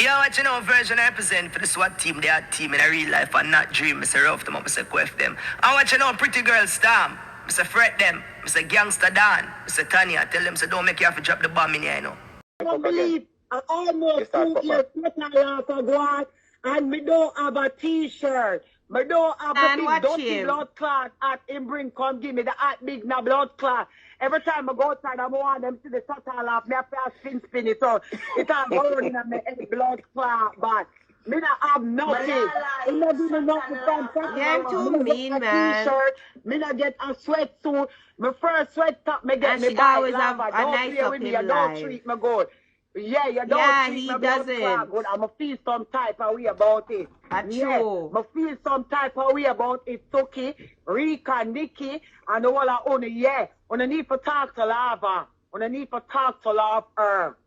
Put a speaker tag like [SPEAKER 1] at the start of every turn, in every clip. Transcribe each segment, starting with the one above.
[SPEAKER 1] Yeah, what you know, version I represent for the SWAT team, they are team in a real life and not dream. I say rough them up, I say quaff them. And what you know, pretty girl storm, I say fret them, I say gangster Dan, I say Tanya, tell them, say don't make you have to drop the bomb in here, you know.
[SPEAKER 2] I don't believe I almost 2 years Chat&Laugh ago, and me don't have a t-shirt. Me don't have the big dirty blood clot at him bring come give me the hot big na blood clot. Every time I go outside, I want them to the Chat&Laugh. Me have to spin it out. It all going in my head blood clot, but me not have nothing. It not even nothing from Chat&Laugh.
[SPEAKER 3] You're too mean, man.
[SPEAKER 2] T-shirt. Me not get a sweatsuit. My first sweat top me get
[SPEAKER 3] And
[SPEAKER 2] me
[SPEAKER 3] she
[SPEAKER 2] buy
[SPEAKER 3] always
[SPEAKER 2] lava.
[SPEAKER 3] have a
[SPEAKER 2] Don't
[SPEAKER 3] nice
[SPEAKER 2] play
[SPEAKER 3] up
[SPEAKER 2] with me.
[SPEAKER 3] in
[SPEAKER 2] You don't
[SPEAKER 3] life.
[SPEAKER 2] treat me good. Yeah, you don't treat
[SPEAKER 3] he
[SPEAKER 2] me blood clot good. I'ma feel some type of way about it. I'ma feel some type of way about it. Tuki, Rika, Nikki, and all I own. Yeah, I need to talk to Lava. I need to talk to Love her.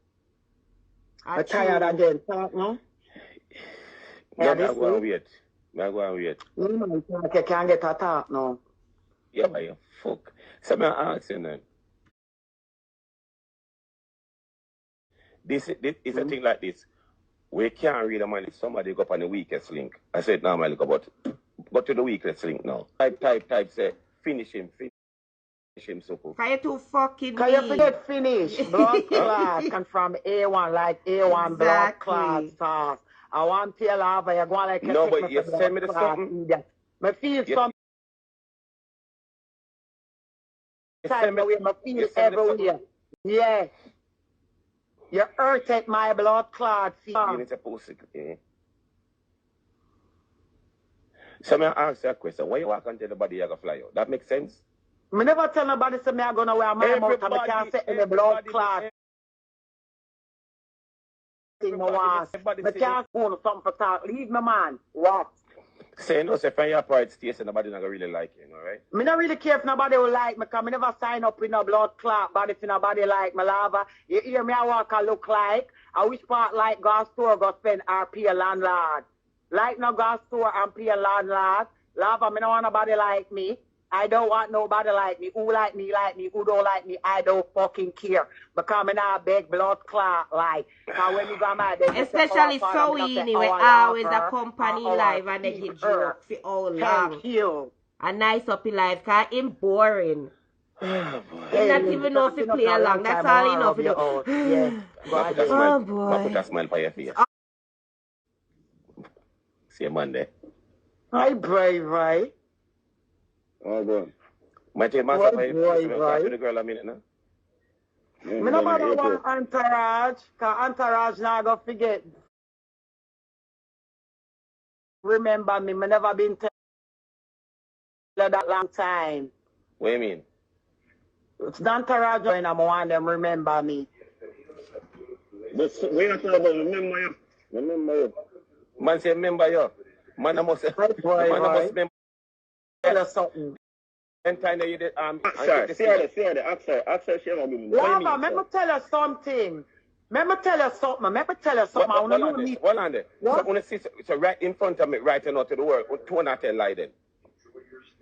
[SPEAKER 2] I'm tired again. Talk now.
[SPEAKER 4] Yeah, I'm going to wait. I'm going to wait.
[SPEAKER 2] You can't get a talk now.
[SPEAKER 4] Yeah, but you fuck. So I'm asking then. This is a thing like this. We can't read the money. Somebody go up on the weakest link. I said normally go to the weakest link now. Type say finish him so cool.
[SPEAKER 3] Can you too fucking
[SPEAKER 2] Can you forget finish? Blood clot come from A1 like A1 blood clot sauce. I want to tell Lava you go like
[SPEAKER 4] no, but you send me the something.
[SPEAKER 2] I feel some type of way. I feel everywhere. Yeah. You hurt my blood clot.
[SPEAKER 4] You need to post it, okay? So I ask you a question. Why you walk and tell the body you're going to fly out? That makes sense?
[SPEAKER 2] I never tell nobody say I'm going to wear my mouth and I can't say any blood clot. I can't phone something for talk. Leave me, man. What?
[SPEAKER 4] Say no, say from your pride station, nobody not really like you, alright?
[SPEAKER 2] Me not really care if nobody will like me, because I never sign up with no blood clot, but if nobody like me, Lava, you hear me, I walk and look like, I wish part like go store, go spend or pay a landlord. Like no go store and pay a landlord. Lava, me don't want nobody like me. I don't want nobody like me. Who like me, who don't like me, I don't fucking care. Because I not beg blood clot like. When you go mad,
[SPEAKER 3] especially Soyini, we always a company live and they get joke for all long.
[SPEAKER 2] Thank you.
[SPEAKER 3] A nice up in life, because him boring. He not even know if he play along. That's all he know for do.
[SPEAKER 2] Yeah.
[SPEAKER 3] Oh boy.
[SPEAKER 4] Put a smile by your face. See you Monday.
[SPEAKER 2] Hi, brave, right?
[SPEAKER 4] Oh, good. My take my talk to the girl a minute now.
[SPEAKER 2] Me no bother want entourage, because entourage now go forget. Remember me, me never been tell that long time.
[SPEAKER 4] What do you mean?
[SPEAKER 2] It's the entourage when I want them remember me.
[SPEAKER 4] But we not talking about remember you. Remember you. Man say remember you. Man I must say. Man I must remember.
[SPEAKER 2] Tell us something.
[SPEAKER 4] And time that you did
[SPEAKER 2] see her, she ever been. Lava, let me tell you something. Let me tell you something.
[SPEAKER 4] Hold on there. So right in front of me, right now to the world, two not tell lie then.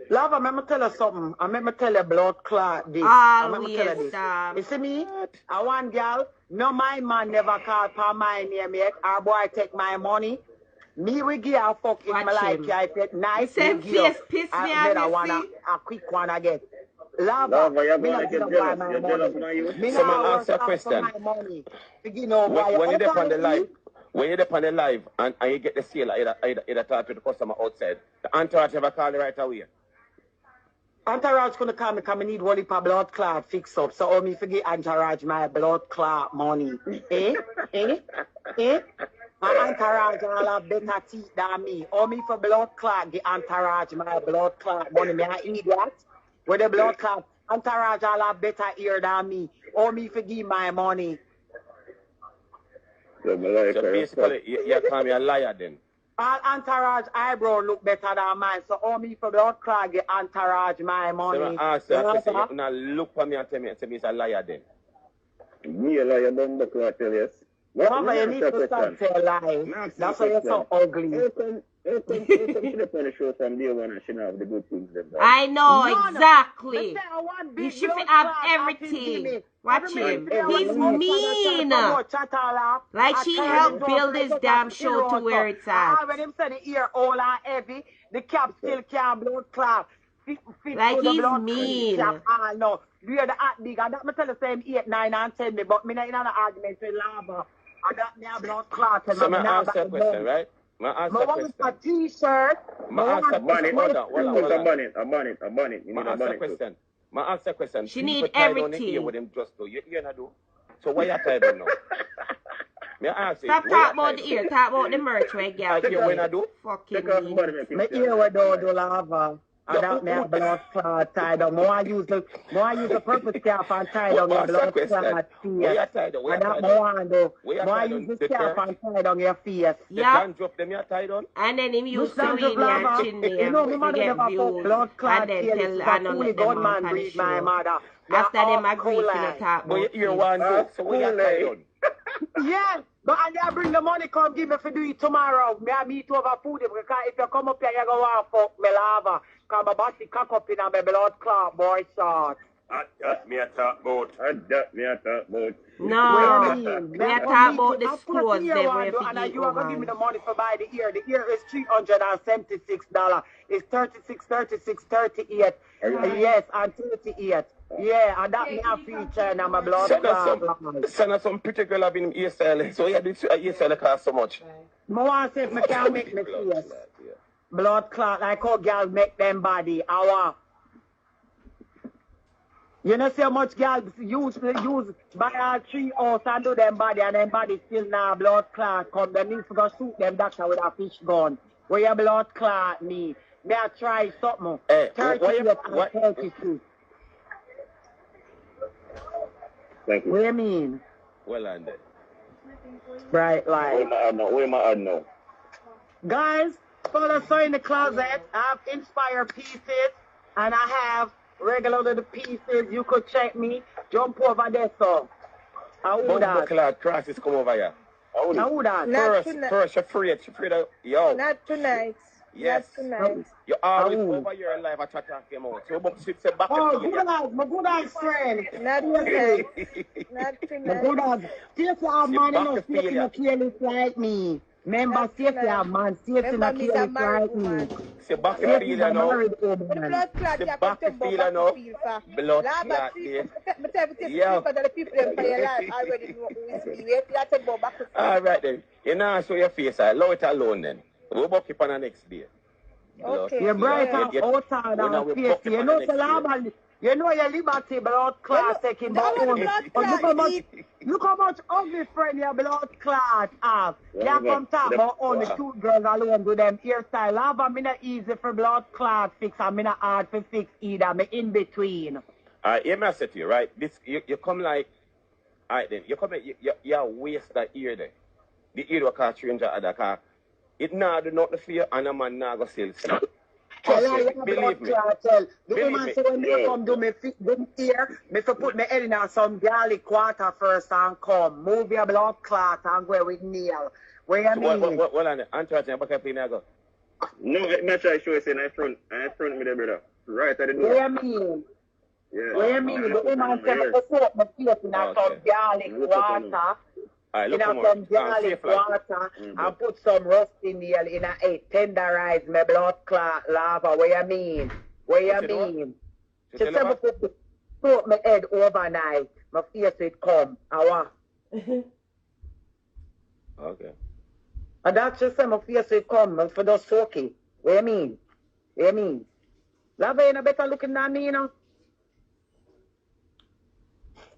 [SPEAKER 2] Lava, let me tell you something. I let me tell you blood clot this. You see me? I want girl. No, my man never called for my name yet. Our boy take my money. Me we give a fuck if my like I get nice.
[SPEAKER 3] Same face piss me off.
[SPEAKER 2] I want a quick one again. Lava, me not gonna buy my money. Me not ask a question. When
[SPEAKER 4] you're there on the live, and you get the sale, either talk to the customer outside, the entourage ever call you right away.
[SPEAKER 2] Entourage gonna come because I need one heap of blood clot fix up. So me forget entourage my blood clot money. My entourage all have better teeth than me. Or me for blood clot, the entourage my blood clot money. Me an idiot. With the blood clot, entourage all have better ear than me. Or me for give my money.
[SPEAKER 4] So basically, you call me a liar then.
[SPEAKER 2] All entourage eyebrow look better than mine. So all me for blood clot, the entourage my money.
[SPEAKER 4] So I ask you, you now look for me and tell me it's a liar then. Me a liar, don't look like tell you.
[SPEAKER 2] Mama, you need to stop telling lies. That's why you're so ugly.
[SPEAKER 4] It's the show from day one and she have the good things them.
[SPEAKER 3] I know, exactly.
[SPEAKER 2] He
[SPEAKER 3] should have everything. Watch him. He's mean. Like she helped build his damn show to where it's at.
[SPEAKER 2] When him say the ear all are heavy, the cap still can't blood clot.
[SPEAKER 3] Like he's mean.
[SPEAKER 2] I know. You are the act big. I don't tell the same 8, 9, and 10 me, but me not in an argument with Lava. I got me a blood clot.
[SPEAKER 4] So I ask a question, right? I ask a question.
[SPEAKER 2] A t-shirt.
[SPEAKER 4] I ask a question. I ask a question.
[SPEAKER 3] She need everything.
[SPEAKER 4] With him just do. You not do. So why you tied on now? Me ask you.
[SPEAKER 3] Stop talking about the ear. Talk about the merch where girl.
[SPEAKER 4] You when I do?
[SPEAKER 3] Fucking me.
[SPEAKER 2] My ear would do Lava. I got me a blood clot tied on. More I use the purple scarf and tied on your blood clot face. I got more I do. More I use the scarf and tied on your face.
[SPEAKER 3] Yeah.
[SPEAKER 4] Drop them you tied on.
[SPEAKER 3] And then him use Soyini and chin there.
[SPEAKER 2] You know, my mother never put blood clot
[SPEAKER 3] and then tell Anna
[SPEAKER 2] gunman breed my mother.
[SPEAKER 3] After them agree to the top.
[SPEAKER 4] But your ear one do. So we are tied on.
[SPEAKER 2] Yeah. But and they bring the money, come give me for do it tomorrow. Me I meet over food because if you come up here, you go want fuck me Lava. Cause my body cock up in my blood clot, boy short.
[SPEAKER 4] That me a talk about.
[SPEAKER 3] No, me a talk about the clothes them where you
[SPEAKER 2] and you are going to give me the money for buy the ear. The ear is $376. It's 38. Yes, and 38. Yeah, and that me a feature and I'm a blood clot.
[SPEAKER 4] Send us some pretty girl have been earstyle. So yeah, this earstyle cost so much.
[SPEAKER 2] I want to say if I can make me face. Blood clot like how girls make them body. You know see how much girls use buy all 3 hours and do them body and them body still now blood clot come. They need to go shoot them doctor with a fish gun. Where your blood clot me? May I try something? 32.
[SPEAKER 4] Thank you.
[SPEAKER 2] What do you mean?
[SPEAKER 4] Well and then.
[SPEAKER 2] Bright light.
[SPEAKER 4] Where am I at now?
[SPEAKER 2] Guys, follow Soy in the closet. I have inspired pieces and I have regular little pieces. You could check me. Jump over there, so.
[SPEAKER 4] Cloud crosses come over here. First, you're afraid of, yo.
[SPEAKER 5] Not tonight.
[SPEAKER 4] Yes.
[SPEAKER 5] Not tonight.
[SPEAKER 4] You always over your life I try to talk him out. So sit back
[SPEAKER 2] oh, my good eyes friend.
[SPEAKER 5] Not tonight. Not tonight.
[SPEAKER 2] My good eyes. Safety have man enough safety not careless like me. Remember safety have man safety not careless like me.
[SPEAKER 4] Say back to feel you know.
[SPEAKER 5] Blood clot
[SPEAKER 4] you back to feel you know. Blood clot yeah. Alright then. You know show your face. Allow it alone then. We'll book it on the next day.
[SPEAKER 5] Okay.
[SPEAKER 2] You're bright and outside and face. You know, you know your liberty blood clot taking but look how much ugly friend your blood clot have. You come talk about only 2 girls alone do them hairstyle. Lava me not easy for blood clot fix and me not hard for fix either. Me in between.
[SPEAKER 4] Hear me say to you, right? This you come like alright then, you come you waste that ear there. The ear will cause stranger at the car. It now do not fear and a man now go sell stuff. Believe me.
[SPEAKER 2] The woman say when me come do me ear, me for put my head in some garlic water first and come. Move your blood clot and go with nail. Where you mean?
[SPEAKER 4] Well, I'm trying to back up in go. No, I'm not trying to show you in front me there, brother. Right at the door.
[SPEAKER 2] Where you mean?
[SPEAKER 4] Yeah.
[SPEAKER 2] Where you mean? The woman say me for soak my face in some garlic water.
[SPEAKER 4] Right,
[SPEAKER 2] some garlic water and put some rusty nail in a head, tenderize my blood clot lava. What you mean? What you mean? She said me put my head overnight. My face it come.
[SPEAKER 4] Okay.
[SPEAKER 2] And that's just my face it come for the soaking. What you mean? What you mean? Lava, you know better looking than me, you know?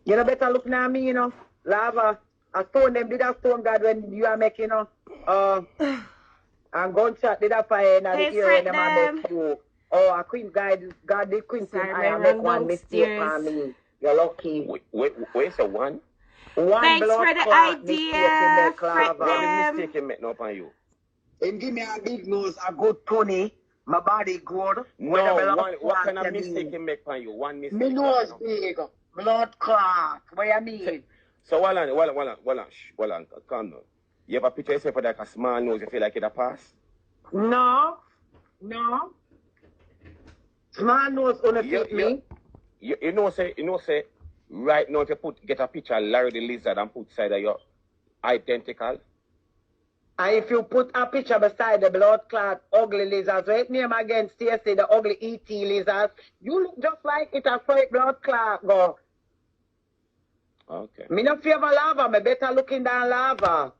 [SPEAKER 2] You know better looking than me, you know? Lava. I stone them, did I stone God when you are making, and gunshot did I fire in the ear when them are make you. Oh, a queen God did Quincy I make one mistake on me. You're lucky.
[SPEAKER 4] Where's the one?
[SPEAKER 3] Thanks for the idea.
[SPEAKER 4] What mistake you make no on you?
[SPEAKER 2] And give me a big nose, a good pony. My body good.
[SPEAKER 4] No, what kind of mistake you make on you? One mistake.
[SPEAKER 2] Me nose big. Blood clot. What you mean?
[SPEAKER 4] So, hold on, calm down. You ever picture yourself with like a small nose, you feel like it a pass?
[SPEAKER 2] No. No. Small nose on fit me.
[SPEAKER 4] You know say, right now if you get a picture of Larry the Lizard and put side of your identical.
[SPEAKER 2] And if you put a picture beside the blood clot ugly lizards, right name again, Stacey, the ugly ET lizards, you look just like it a fake blood clot go.
[SPEAKER 4] Okay.
[SPEAKER 2] Me no favor lava, me better looking than lava.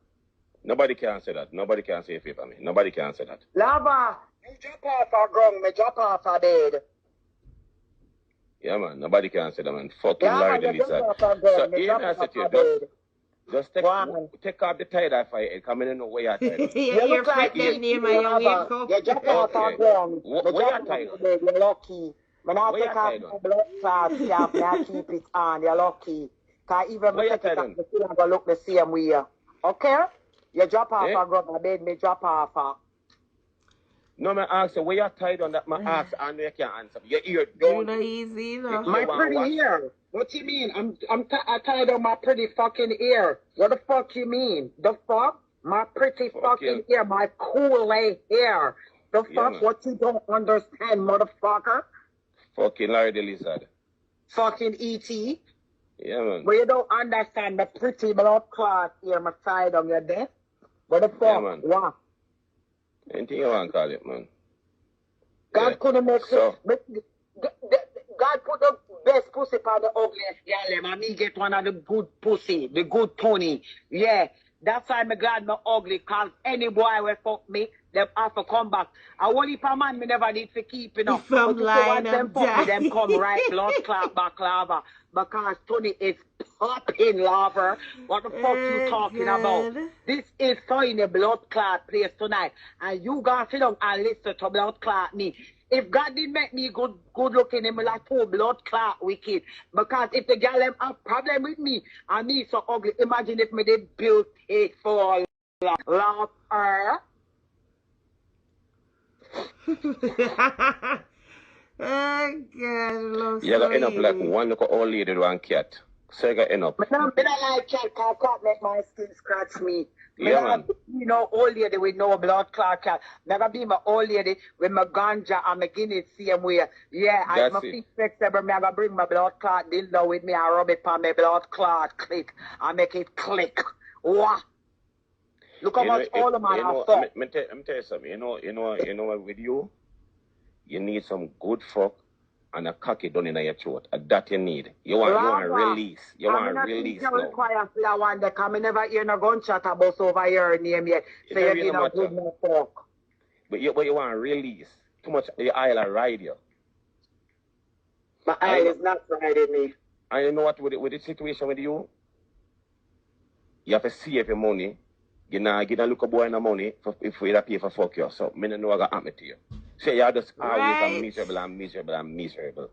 [SPEAKER 4] Nobody can say that. Nobody can say a favor me. Nobody can say that.
[SPEAKER 2] Lava, you drop off a ground, me drop off a bed.
[SPEAKER 4] Yeah, man. Nobody can say that, man. Fucking Larry the Lizard. So, here I said to you, just take off the tie-dye for your head. Come in know where you're tied.
[SPEAKER 2] You look like them name and you wake up. You drop off a ground.
[SPEAKER 4] Where you tied?
[SPEAKER 2] You're lucky. When I take off the blood clot cap, I keep it on. You're lucky. Because even when I take it off, the still going to look the same way. Okay? You drop off a ground, I made me drop off a.
[SPEAKER 4] No, I ask you, where you tied on that? I ask and you can't answer. Your ear
[SPEAKER 3] don't. You know easy, no.
[SPEAKER 2] My pretty ear. What you mean? I tied on my pretty fucking ear. What the fuck you mean? The fuck? My pretty fucking ear. My cool hair. The fuck? Man. What you don't understand, motherfucker?
[SPEAKER 4] Fucking Larry the Lizard.
[SPEAKER 2] Fucking E.T.
[SPEAKER 4] Yeah, man.
[SPEAKER 2] But you don't understand the pretty blood clot ear my tied on your death. What the fuck? Yeah, man. What?
[SPEAKER 4] Anything you want to call it, man.
[SPEAKER 2] God couldn't make so. God put the best pussy for the ugliest girl, and me get one of the good pussy, the good pony. Yeah, that's why I'm glad I'm ugly, because any boy will fuck me, they have to come back. I won't if a man me never need to keep, you know.
[SPEAKER 3] From line
[SPEAKER 2] them fuck me, them come right blood clot back lava. Because Tony is popping lava. What the fuck you talking about? This is Soyini blood clot place tonight. And you guys sit down and listen to blood clot me. If God didn't make me good looking, him like poor blood clot wicked. Because if the girl them have problem with me and me so ugly, imagine if me did build it for love her.
[SPEAKER 3] Oh God,
[SPEAKER 4] you're gonna end up like one little old lady with one cat. So you're gonna end up.
[SPEAKER 2] I don't like cat, because cat make my skin scratch me.
[SPEAKER 4] Yeah, man.
[SPEAKER 2] You know, old lady with no blood clot cat. Never be my old lady with my ganja and my guineas same way. Yeah, I my feet flexible, me I gotta bring my blood clot dildo with me and rub it on my blood clot click and make it click. Wah. Look how much all of my are fuck.
[SPEAKER 4] Let me tell you something. You know with you, you need some good fuck and a cocky done in your throat. That you need. You want release. You want release now.
[SPEAKER 2] Require flower there, because I never hear no gunshot about over your name yet. So you need a good no fuck.
[SPEAKER 4] But you want release. Too much the aisle will ride you.
[SPEAKER 2] My aisle is not riding me.
[SPEAKER 4] And you know what with the situation with you? You have to save your money. You know, get a look a boy in the money if we pay for fuck you. So I don't know what going to happen to you. So you're just always miserable and miserable and miserable.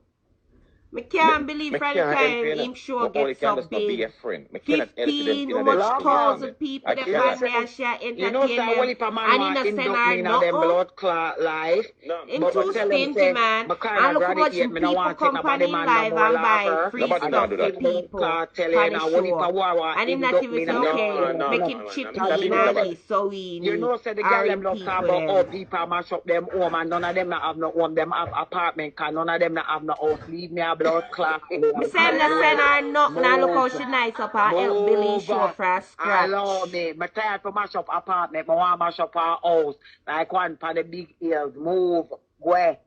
[SPEAKER 3] I can't believe from the time him show gets so big. 15,000 people that find me and share entertainment.
[SPEAKER 2] You know, so if a man want him don't mean them blood clot life.
[SPEAKER 3] Him too stingy, man. And look how much people come on him live and buy free stuff for people on the show. And him not even say, okay, make him chip in and this, Soyini.
[SPEAKER 2] You know, so the girl them love talk about all people mash up them home and none of them not have no home, them have apartment, because none of them not have no house. Leave me a blood clot.
[SPEAKER 3] Me send her nothing and look how she nice up and help Billy show for a scratch.
[SPEAKER 2] Allow me. I'm tired to mash up apartment. I want to mash up our house. Like one for the big hills. Move. Where?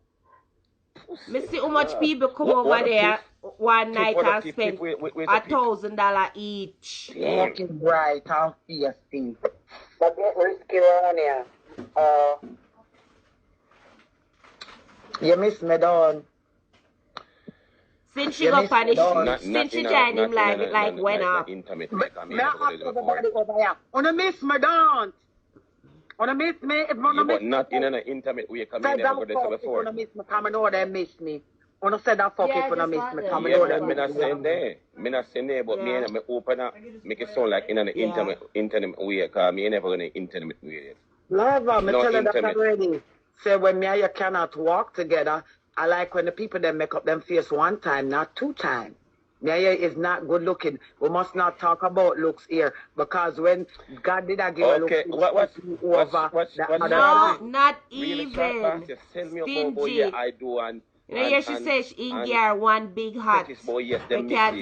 [SPEAKER 3] Me see how much people come over there one night and spend $1,000 each.
[SPEAKER 2] Looking bright and feisty. But get risky around here. You miss me down.
[SPEAKER 3] Since she got on the since she joined him live, it like went up.
[SPEAKER 2] Me ask everybody over here. Wanna miss me dance? Wanna miss me? If wanna miss
[SPEAKER 4] me? Not in an intimate way, come in never go this before.
[SPEAKER 2] Wanna miss me? Come and know they miss me. Wanna say that fuck if wanna miss me? Come and know they miss me.
[SPEAKER 4] Me not saying there. Me not saying there, but me open up, make it sound like in an intimate way, cause me never in an intimate way.
[SPEAKER 2] Lava, me tell you that already. Say when me and you cannot walk together. I like when the people them make up them face one time, not two times. Maya is not good looking. We must not talk about looks here because when God did give a look,
[SPEAKER 3] no, not
[SPEAKER 4] really
[SPEAKER 3] even.
[SPEAKER 4] Stingy.
[SPEAKER 3] I do and you know, she says she in gear one big hat.
[SPEAKER 4] Yes,
[SPEAKER 3] they can't